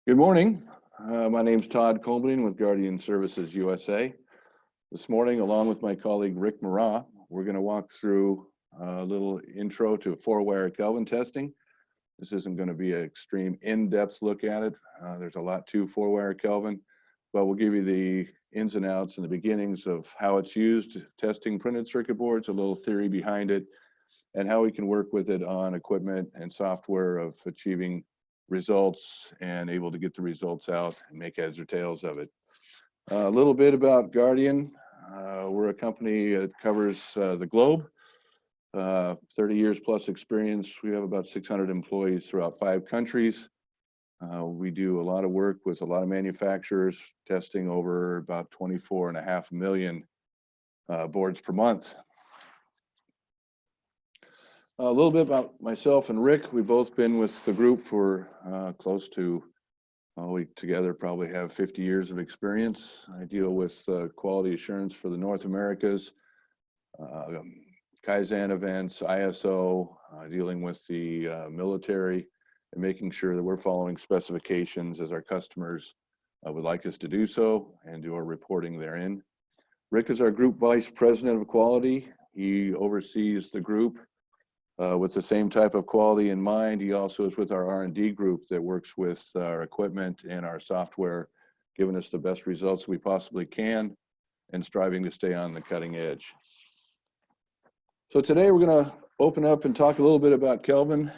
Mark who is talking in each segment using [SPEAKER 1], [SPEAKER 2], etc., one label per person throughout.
[SPEAKER 1] Good morning. My name's Todd Kolmodin with Gardien Services USA. This morning, along with my colleague Rick Meraw, we're going to walk through a little intro to wire Kelvin testing. This isn't going to be an extreme in-depth look at it. There's a lot to wire Kelvin, but we'll give you the ins and outs and the beginnings of how it's used, testing printed circuit boards, a little theory behind it, and how we can work with it on equipment and software of achieving results and able to get the results out and make heads or tails of it. A little bit about Gardien. We're a company that covers the globe, 30 years plus experience. We have about 600 employees throughout 5 countries. We do a lot of work with a lot of manufacturers, testing over about 24.5 million boards per month. A little bit about myself and Rick. We've both been with the group for close to, we together probably have 50 years of experience. I deal with quality assurance for the North Americas, Kaizen events, ISO, dealing with the military, and making sure that we're following specifications as our customers would like us to do so, and do our reporting therein. Rick is our Group Vice President of Quality. He oversees the group with the same type of quality in mind. He also is with our R&D group that works with our equipment and our software, giving us the best results we possibly can and striving to stay on the cutting edge. So today we're going to open up and talk a little bit about Kelvin,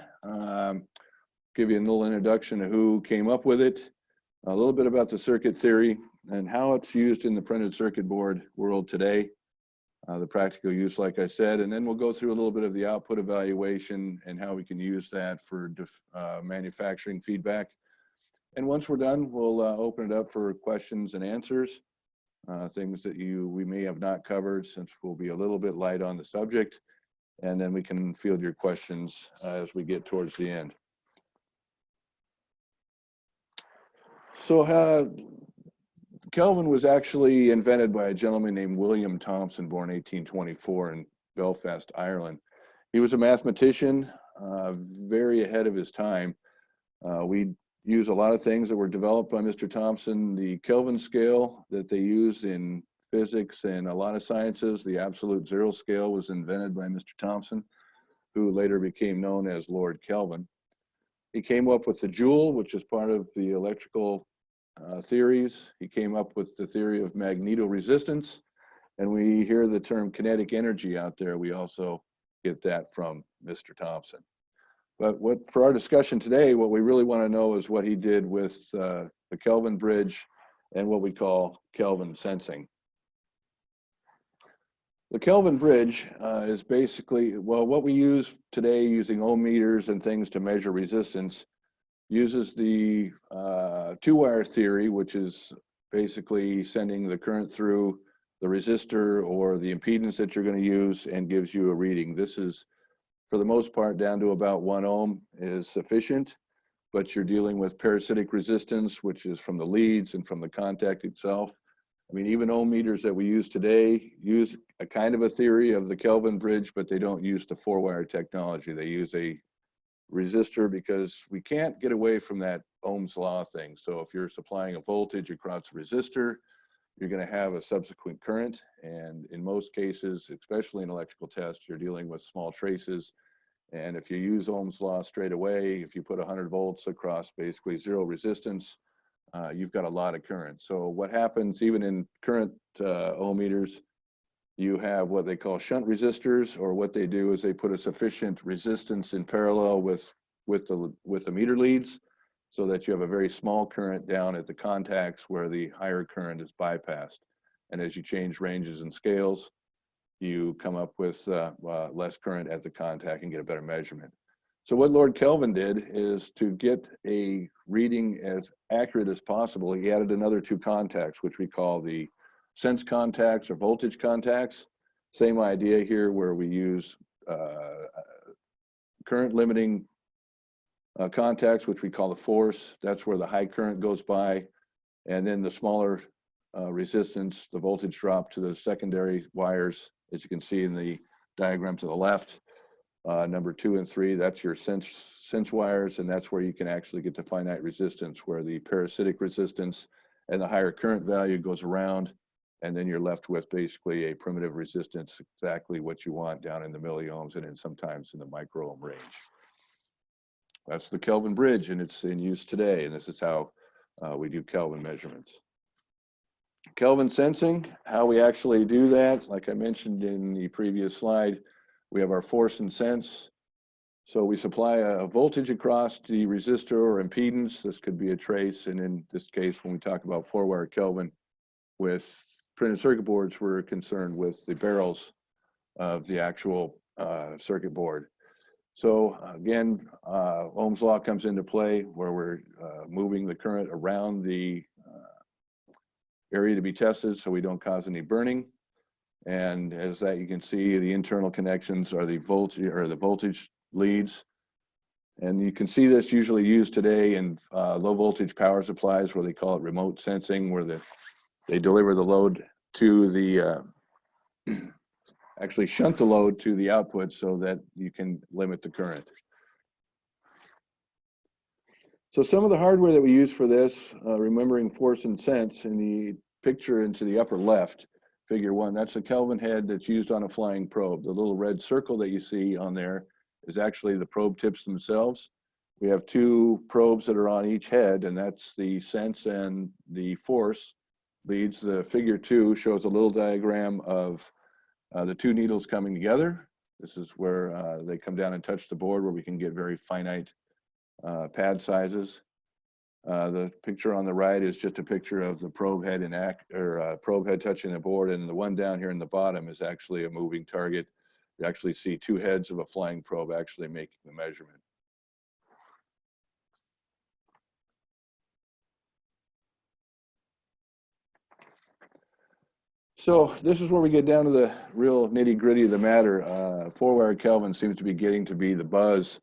[SPEAKER 1] give you a little introduction to who came up with it, a little bit about the circuit theory and how it's used in the printed circuit board world today. The practical use, like I said, and then we'll go through a little bit of the output evaluation and how we can use that for manufacturing feedback. And once we're done, we'll open it up for questions and answers, things that we may have not covered, since we'll be a little bit light on the subject, and then we can field your questions as we get towards the end. So Kelvin was actually invented by a gentleman named William Thomson, born 1824 in Belfast, Ireland. He was a mathematician, very ahead of his time. We use a lot of things that were developed by Mr. Thomson. The Kelvin scale that they use in physics and a lot of sciences, the absolute zero scale, was invented by Mr. Thomson, who later became known as Lord Kelvin. He came up with the joule, which is part of the electrical theories. He came up with the theory of magnetoresistance, and we hear the term kinetic energy out there. We also get that from Mr. Thomson. But for our discussion today, what we really want to know is what he did with the Kelvin bridge and what we call Kelvin sensing. The Kelvin bridge is basically, well, what we use today using ohm meters and things to measure resistance, uses the 2-wire theory, which is basically sending the current through the resistor or the impedance that you're going to use, and gives you a reading. This is, for the most part, down to about 1 ohm is sufficient, but you're dealing with parasitic resistance, which is from the leads and from the contact itself. I mean, even ohm meters that we use today use a kind of a theory of the Kelvin bridge, but they don't use the 4-wire technology. They use a resistor, because we can't get away from that Ohm's law thing. So if you're supplying a voltage across a resistor, you're going to have a subsequent current. And in most cases, especially in electrical tests, you're dealing with small traces. And if you use Ohm's law straight away, if you put 100 volts across basically zero resistance, you've got a lot of current. So what happens even in current ohm meters, you have what they call shunt resistors, or what they do is they put a sufficient resistance in parallel with the meter leads, so that you have a very small current down at the contacts where the higher current is bypassed. And as you change ranges and scales, you come up with less current at the contact and get a better measurement. So what Lord Kelvin did is, to get a reading as accurate as possible, he added another 2 contacts, which we call the sense contacts or voltage contacts. Same idea here, where we use current limiting contacts, which we call the force. That's where the high current goes by. And then the smaller resistance, the voltage drop to the secondary wires, as you can see in the diagram to the left. number 2 and 3, that's your sense wires, and that's where you can actually get the finite resistance, where the parasitic resistance and the higher current value goes around, and then you're left with basically a primitive resistance, exactly what you want down in the milliohms and then sometimes in the micro ohm range. That's the Kelvin bridge, and it's in use today, and this is how we do Kelvin measurements. Kelvin sensing, how we actually do that, like I mentioned in the previous slide, we have our force and sense. So we supply a voltage across the resistor or impedance. This could be a trace, and in this case, when we talk about 4-wire Kelvin with printed circuit boards, we're concerned with the barrels of the actual circuit board. So again, Ohm's law comes into play where we're moving the current around the area to be tested so we don't cause any burning. And as that you can see, the internal connections are the voltage leads. And you can see this usually used today in low voltage power supplies, where they call it remote sensing, where they deliver the load to the, actually shunt the load to the output so that you can limit the current. So some of the hardware that we use for this, remembering force and sense, in the picture into the upper left, figure 1, that's a Kelvin head that's used on a flying probe. The little red circle that you see on there is actually the probe tips themselves. We have 2 probes that are on each head, and that's the sense and the force leads. The figure 2 shows a little diagram of the 2 needles coming together. This is where they come down and touch the board, where we can get very finite pad sizes. The picture on the right is just a picture of the probe head probe head touching the board, and the one down here in the bottom is actually a moving target. You actually see 2 heads of a flying probe actually making the measurement. So this is where we get down to the real nitty-gritty of the matter. 4-wire Kelvin seems to be getting to be the buzz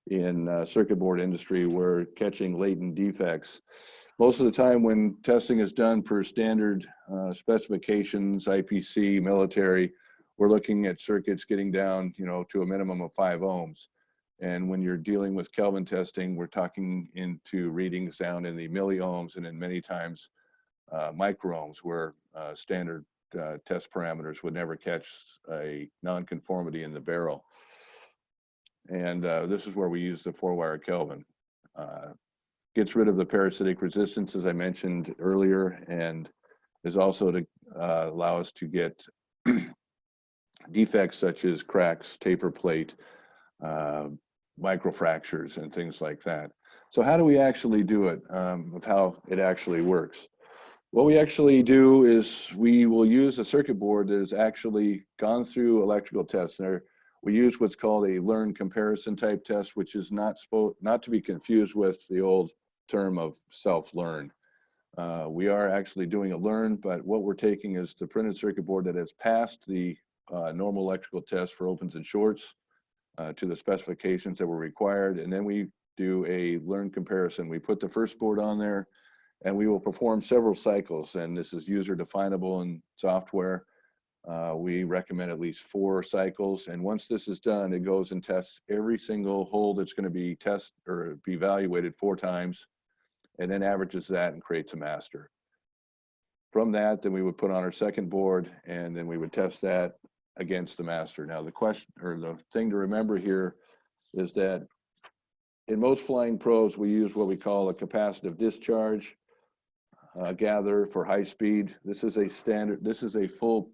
[SPEAKER 1] in circuit board industry. We're catching latent defects. Most of the time when testing is done per standard specifications, IPC, military, we're looking at circuits getting down, to a minimum of 5 ohms. And when you're dealing with Kelvin testing, we're talking into readings down in the milliohms, and then many times microohms, where standard test parameters would never catch a nonconformity in the barrel. And this is where we use the 4-wire Kelvin. Gets rid of the parasitic resistance, as I mentioned earlier, and is also to allow us to get defects such as cracks, taper plate, microfractures, and things like that. So how do we actually do it, of how it actually works? What we actually do is we will use a circuit board that has actually gone through electrical tests. There, we use what's called a learn comparison type test, which is not to be confused with the old term of self-learn. We are actually doing a learn, but what we're taking is the printed circuit board that has passed the normal electrical test for opens and shorts to the specifications that were required, and then we do a learn comparison. We put the first board on there, and we will perform several cycles, and this is user definable in software. We recommend at least 4 cycles, and once this is done, it goes and tests every single hole that's going to be tested or be evaluated 4 times, and then averages that and creates a master. From that, then we would put on our second board, and then we would test that against the master. Now, the question, or the thing to remember here, is that in most flying probes, we use what we call a capacitive discharge gather for high speed. This is a standard, this is a full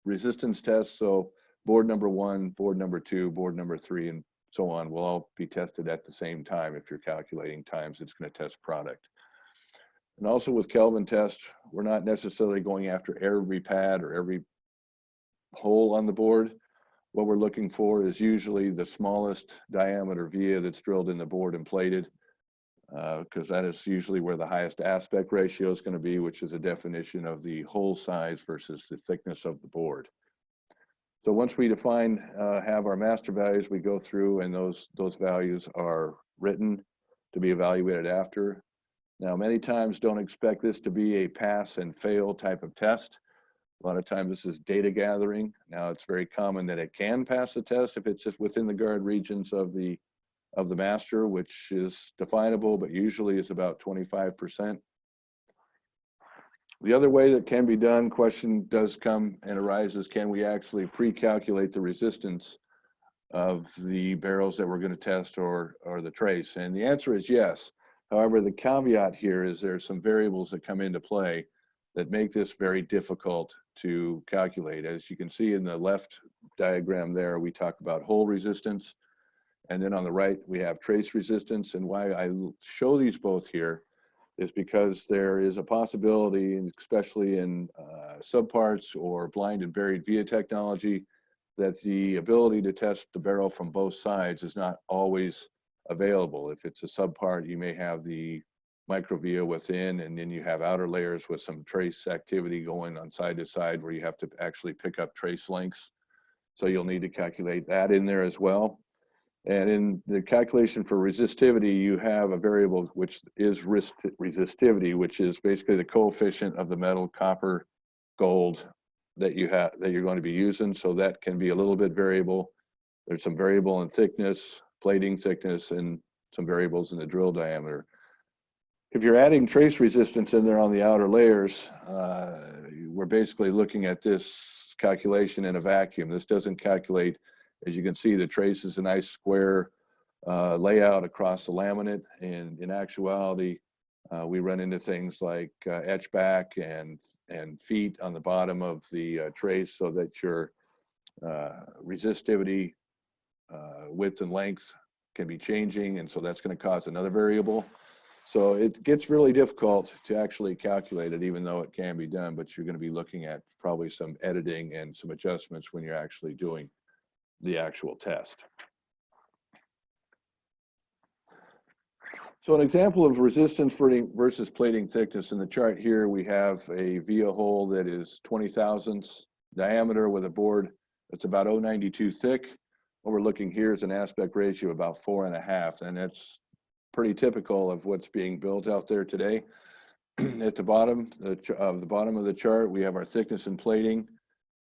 [SPEAKER 1] resistance test. So board number 1, board number 2, board number 3, and so on will all be tested at the same time. If you're calculating times, it's going to test product. And also with Kelvin test, we're not necessarily going after every pad or every hole on the board. What we're looking for is usually the smallest diameter via that's drilled in the board and plated, because that is usually where the highest aspect ratio is going to be, which is a definition of the hole size versus the thickness of the board. So once we define, have our master values, we go through, and those values are written to be evaluated after. Now, many times don't expect this to be a pass and fail type of test. A lot of times this is data gathering. Now it's very common that it can pass the test if it's just within the guard regions of the master, which is definable, but usually is about 25%. The other way that can be done, question does come and arises, can we actually pre-calculate the resistance of the barrels that we're going to test or the trace? And the answer is yes. However, the caveat here is there's some variables that come into play that make this very difficult to calculate. As you can see in the left diagram there, we talk about hole resistance. And then on the right, we have trace resistance. And why I show these both here is because there is a possibility, especially in subparts or blind and buried via technology, that the ability to test the barrel from both sides is not always available. If it's a subpart, you may have the microvia within, and then you have outer layers with some trace activity going on side to side where you have to actually pick up trace lengths. So you'll need to calculate that in there as well. And in the calculation for resistivity, you have a variable which is resistivity, which is basically the coefficient of the metal, copper, gold that you have that you're going to be using. So that can be a little bit variable. There's some variable in thickness, plating thickness, and some variables in the drill diameter. If you're adding trace resistance in there on the outer layers, we're basically looking at this calculation in a vacuum. This doesn't calculate. As you can see, the trace is a nice square layout across the laminate, and in actuality, we run into things like etch back and feet on the bottom of the trace, so that your resistivity, width and length can be changing, and so that's going to cause another variable. So it gets really difficult to actually calculate it, even though it can be done, but you're going to be looking at probably some editing and some adjustments when you're actually doing the actual test. So an example of resistance versus plating thickness, in the chart here, we have a via hole that is 20 thousandths diameter with a board that's about 0.92 thick. What we're looking here is an aspect ratio of about 4.5, and that's pretty typical of what's being built out there today. At the bottom of the chart, we have our thickness and plating,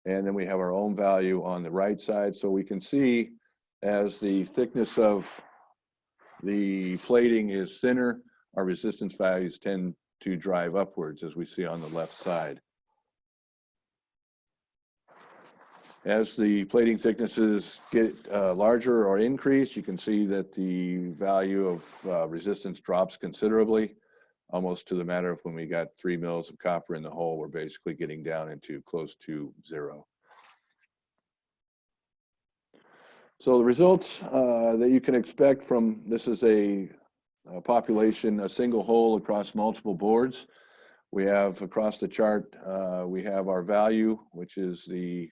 [SPEAKER 1] and then we have our ohm value on the right side. So we can see as the thickness of the plating is thinner, our resistance values tend to drive upwards, as we see on the left side. As the plating thicknesses get larger or increase, you can see that the value of resistance drops considerably, almost to the matter of when we got 3 mils of copper in the hole, we're basically getting down into close to 0. So the results that you can expect from this is a population, a single hole across multiple boards. We have across the chart, we have our value, which is the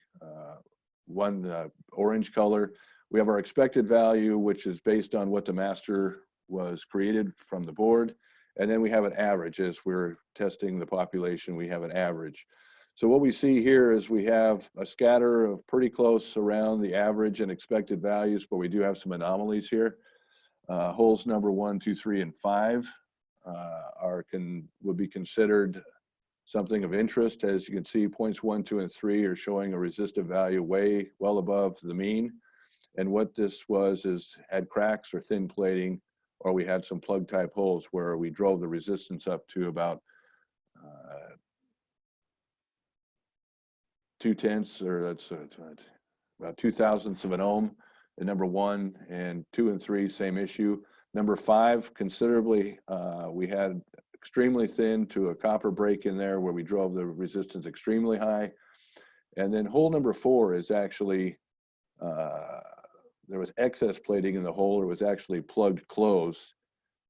[SPEAKER 1] orange color. We have our expected value, which is based on what the master was created from the board. And then we have an average. As we're testing the population, we have an average. So what we see here is we have a scatter of pretty close around the average and expected values, but we do have some anomalies here. Holes number 1, 2, 3, and 5 would be considered something of interest. As you can see, points 1, 2, and 3 are showing a resistive value well above the mean. And what this was is had cracks or thin plating, or we had some plug type holes where we drove the resistance up to about 0.2, or that's about 2 thousandths of an ohm in number 1, and 2 and 3, same issue. Number 5, considerably, we had extremely thin to a copper break in there where we drove the resistance extremely high. And then hole number 4 is actually, there was excess plating in the hole, it was actually plugged closed.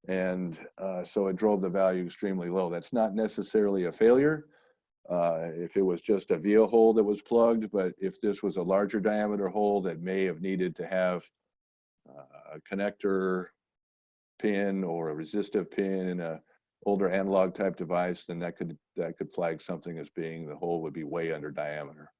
[SPEAKER 1] And so it drove the value extremely low. That's not necessarily a failure. If it was just a via hole that was plugged, but if this was a larger diameter hole that may have needed to have a connector pin or a resistive pin in a older analog type device, then that could flag something as being the hole would be way under diameter.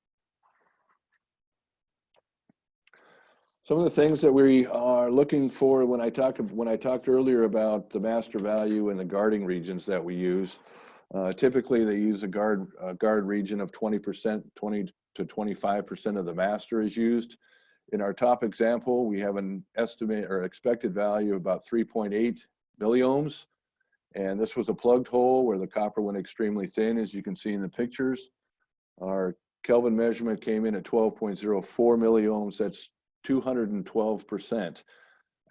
[SPEAKER 1] Some of the things that we are looking for when I talked earlier about the master value and the guarding regions that we use, Typically, they use a guard region of 20%, 20 to 25% of the master is used. In our top example, we have an estimate or expected value of about 3.8 milliohms. And this was a plugged hole where the copper went extremely thin, as you can see in the pictures. Our Kelvin measurement came in at 12.04 milliohms. That's 212%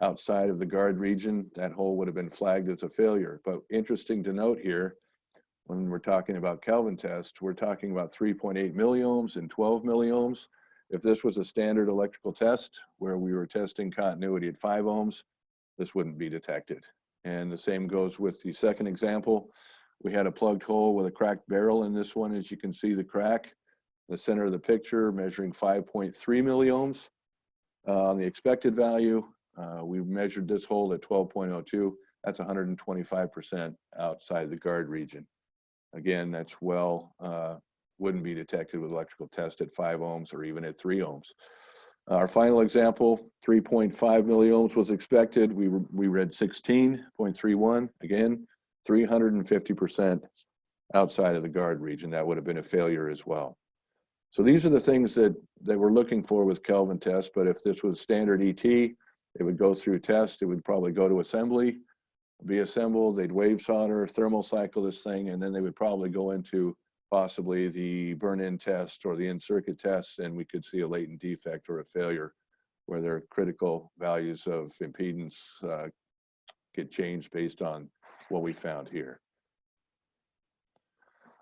[SPEAKER 1] outside of the guard region. That hole would have been flagged as a failure. But interesting to note here, when we're talking about Kelvin test, we're talking about 3.8 milliohms and 12 milliohms. If this was a standard electrical test where we were testing continuity at 5 ohms, this wouldn't be detected. And the same goes with the second example. We had a plugged hole with a cracked barrel in this one. As you can see, the crack, the center of the picture, measuring 5.3 milliohms. On the expected value, we measured this hole at 12.02. That's 125% outside the guard region. Again, that's wouldn't be detected with electrical test at 5 ohms or even at 3 ohms. Our final example, 3.5 milliohms was expected. We read 16.31. Again, 350% outside of the guard region. That would have been a failure as well. So these are the things that we're looking for with Kelvin test. But if this was standard ET, it would go through test. It would probably go to assembly, be assembled. They'd wave solder, thermal cycle this thing, and then they would probably go into possibly the burn-in test or the in-circuit test, and we could see a latent defect or a failure where their critical values of impedance get changed based on what we found here.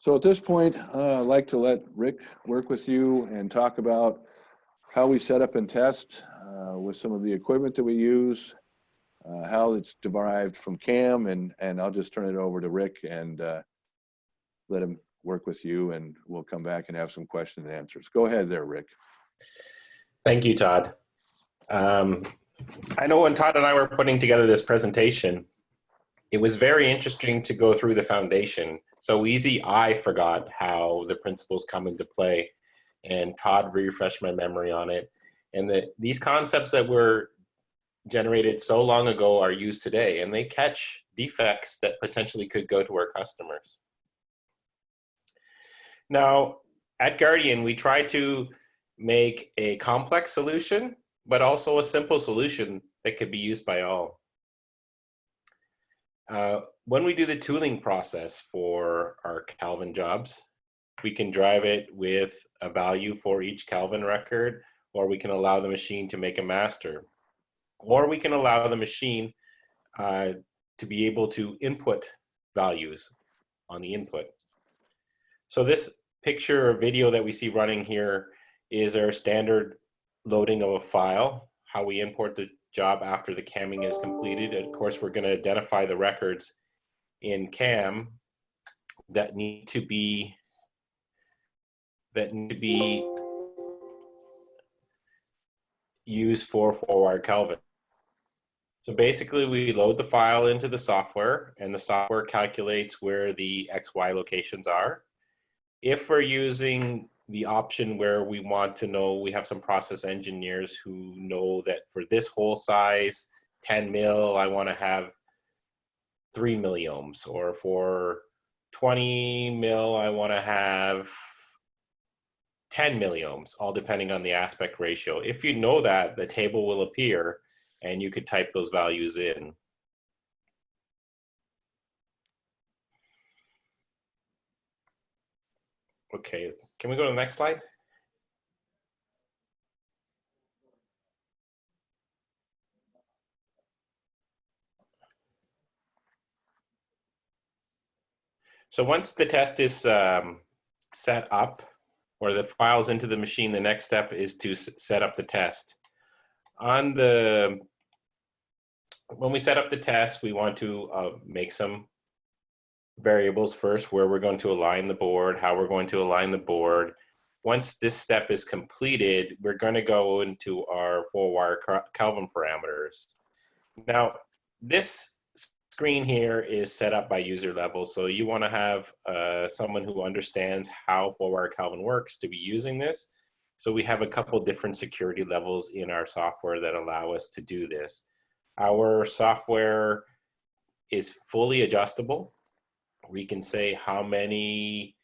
[SPEAKER 1] So at this point, I'd like to let Rick work with you and talk about how we set up and test with some of the equipment that we use, how it's derived from CAM, and I'll just turn it over to Rick and let him work with you, and we'll come back and have some questions and answers. Go ahead there, Rick.
[SPEAKER 2] Thank you, Todd. I know when Todd and I were putting together this presentation, it was very interesting to go through the foundation. So easy, I forgot how the principles come into play, and Todd refreshed my memory on it. And these concepts that were generated so long ago are used today, and they catch defects that potentially could go to our customers. Now, at Gardien, we try to make a complex solution, but also a simple solution that could be used by all. When we do the tooling process for our Kelvin jobs, we can drive it with a value for each Kelvin record, or we can allow the machine to make a master, or we can allow the machine to be able to input values on the input. So this picture or video that we see running here is our standard loading of a file, how we import the job after the camming is completed. And of course, we're going to identify the records in CAM that need to be used for Wire Kelvin. So basically, we load the file into the software, and the software calculates where the XY locations are. If we're using the option where we want to know, we have some process engineers who know that for this hole size, 10 mil, I want to have 3 milliohms, or for 20 mil, I want to have 10 milliohms, all depending on the aspect ratio. If you know that, the table will appear, and you could type those values in. Okay, can we go to the next slide? So once the test is set up, or the file's into the machine, the next step is to set up the test. When we set up the test, we want to make some variables first, where we're going to align the board, how we're going to align the board. Once this step is completed, we're going to go into our 4-wire Kelvin parameters. Now, this screen here is set up by user level, so you want to have someone who understands how 4-wire Kelvin works to be using this. So we have a couple different security levels in our software that allow us to do this. Our software is fully adjustable. We can say how many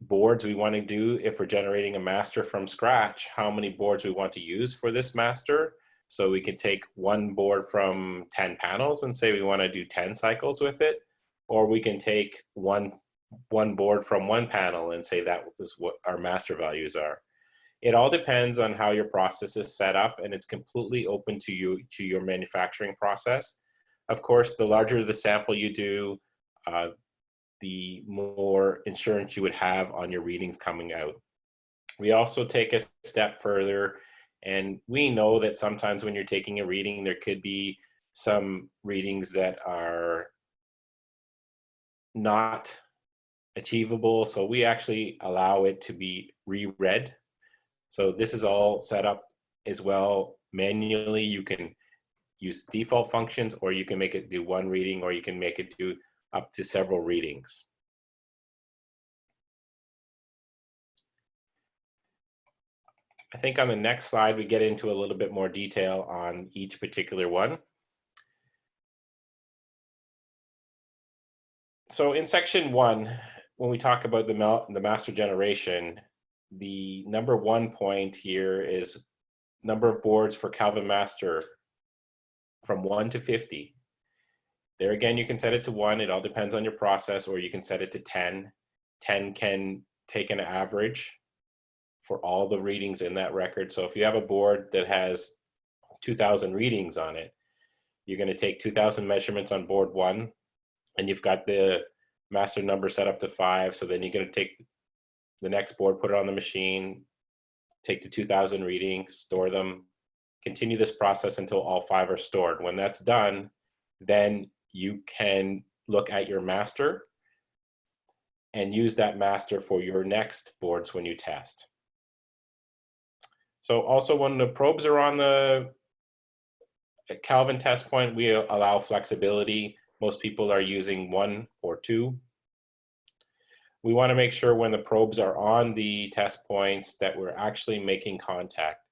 [SPEAKER 2] boards we want to do. If we're generating a master from scratch, how many boards we want to use for this master. So we can take one board from 10 panels and say we want to do 10 cycles with it, or we can take one board from one panel and say that is what our master values are. It all depends on how your process is set up, and it's completely open to you, to your manufacturing process. Of course, the larger the sample you do, the more insurance you would have on your readings coming out. We also take a step further, and we know that sometimes when you're taking a reading, there could be some readings that are not achievable. So we actually allow it to be reread. So this is all set up as well manually. You can use default functions, or you can make it do one reading, or you can make it do up to several readings. I think on the next slide, we get into a little bit more detail on each particular one. So in section 1, when we talk about the master generation, the number 1 point here is number of boards for Kelvin master from 1 to 50. There again, you can set it to 1. It all depends on your process, or you can set it to 10. 10 can take an average for all the readings in that record. So if you have a board that has 2,000 readings on it, you're going to take 2,000 measurements on board 1, and you've got the master number set up to 5. So then you're going to take the next board, put it on the machine, take the 2,000 readings, store them, continue this process until all 5 are stored. When that's done, then you can look at your master and use that master for your next boards when you test. So also when the probes are on the Kelvin test point, we allow flexibility. Most people are using 1 or 2. We want to make sure when the probes are on the test points that we're actually making contact.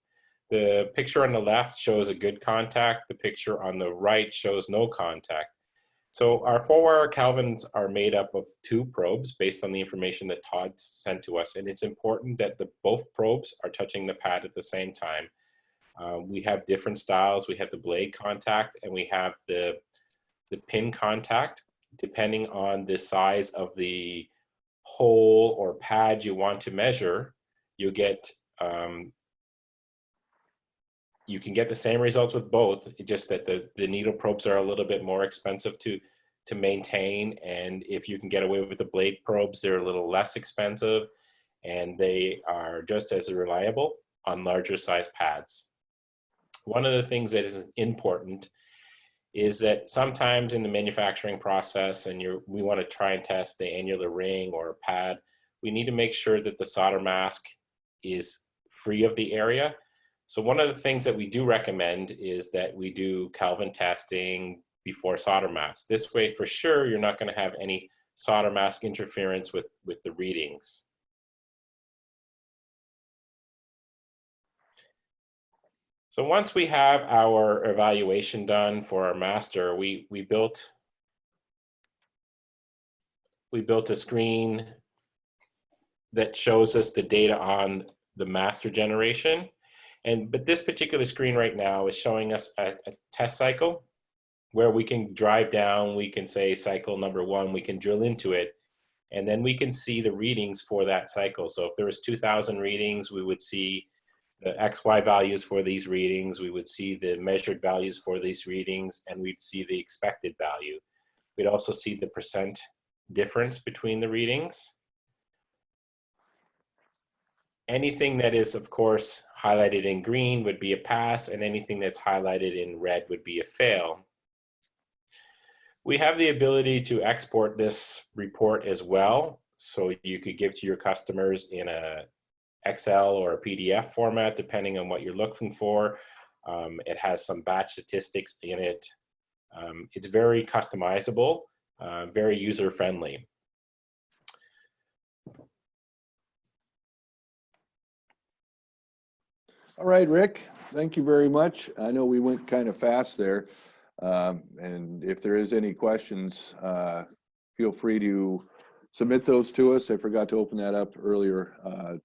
[SPEAKER 2] The picture on the left shows a good contact. The picture on the right shows no contact. So our 4-wire Kelvins are made up of 2 probes based on the information that Todd sent to us. And it's important that both probes are touching the pad at the same time. We have different styles. We have the blade contact, and we have the pin contact. Depending on the size of the hole or pad you want to measure, you can get the same results with both. It's just that the needle probes are a little bit more expensive to maintain, and if you can get away with the blade probes, they're a little less expensive, and they are just as reliable on larger size pads. One of the things that is important is that sometimes in the manufacturing process, and we want to try and test the annular ring or a pad, we need to make sure that the solder mask is free of the area. So one of the things that we do recommend is that we do Kelvin testing before solder mask. This way, for sure, you're not going to have any solder mask interference with the readings. So once we have our evaluation done for our master, we built a screen that shows us the data on the master generation. But this particular screen right now is showing us a test cycle where we can drive down, we can say cycle number 1, we can drill into it, and then we can see the readings for that cycle. So if there was 2,000 readings, we would see the XY values for these readings, we would see the measured values for these readings, and we'd see the expected value. We'd also see the percent difference between the readings. Anything that is, of course, highlighted in green would be a pass, and anything that's highlighted in red would be a fail. We have the ability to export this report as well, so you could give to your customers in a Excel or a PDF format, depending on what you're looking for. It has some batch statistics in it. It's very customizable, very user-friendly.
[SPEAKER 1] All right, Rick, thank you very much. I know we went kind of fast there. And if there is any questions, feel free to submit those to us. I forgot to open that up earlier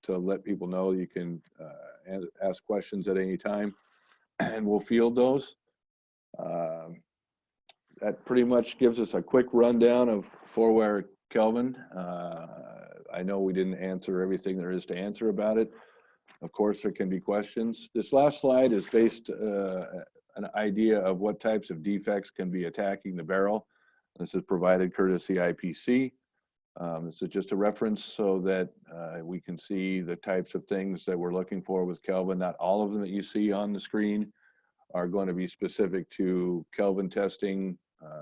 [SPEAKER 1] to let people know you can ask questions at any time, and we'll field those. That pretty much gives us a quick rundown of 4-wire Kelvin. I know we didn't answer everything there is to answer about it. Of course, there can be questions. This last slide is based an idea of what types of defects can be attacking the barrel. This is provided courtesy IPC. This is just a reference so that we can see the types of things that we're looking for with Kelvin. Not all of them that you see on the screen are going to be specific to Kelvin testing.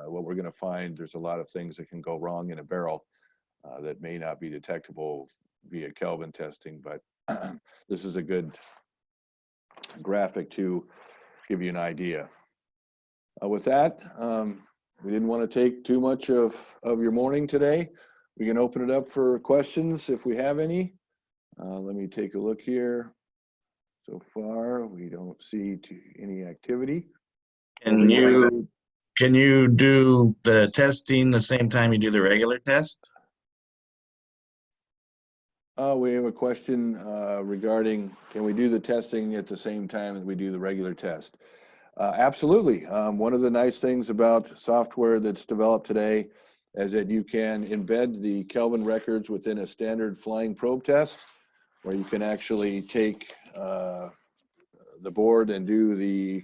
[SPEAKER 1] What we're going to find, there's a lot of things that can go wrong in a barrel that may not be detectable via Kelvin testing, but this is a good graphic to give you an idea. With that, we didn't want to take too much of your morning today. We can open it up for questions if we have any. Let me take a look here. So far, we don't see any activity.
[SPEAKER 3] Can you do the testing the same time you do the regular test?
[SPEAKER 1] We have a question regarding, can we do the testing at the same time that we do the regular test? Absolutely. One of the nice things about software that's developed today is that you can embed the Kelvin records within a standard flying probe test, where you can actually take the board and do the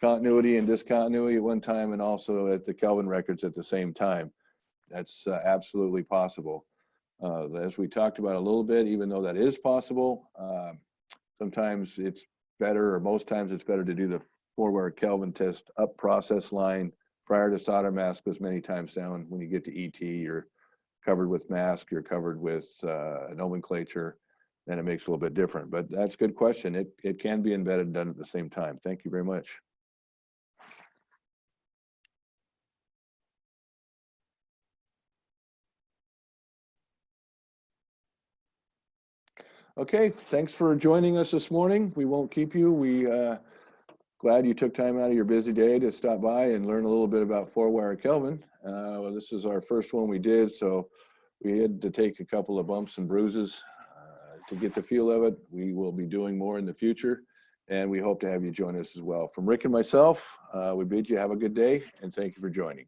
[SPEAKER 1] continuity and discontinuity at one time, and also at the Kelvin records at the same time. That's absolutely possible. As we talked about a little bit, even though that is possible, sometimes it's better, or most times it's better to do the 4-wire Kelvin test up process line prior to solder mask, because many times down when you get to ET, you're covered with mask, you're covered with nomenclature, and it makes it a little bit different. But that's a good question. It can be embedded and done at the same time. Thank you very much. Okay, thanks for joining us this morning. We won't keep you. We glad you took time out of your busy day to stop by and learn a little bit about 4-wire Kelvin. Well, this is our first one we did, so we had to take a couple of bumps and bruises to get the feel of it. We will be doing more in the future, and we hope to have you join us as well. From Rick and myself, we bid you have a good day, and thank you for joining.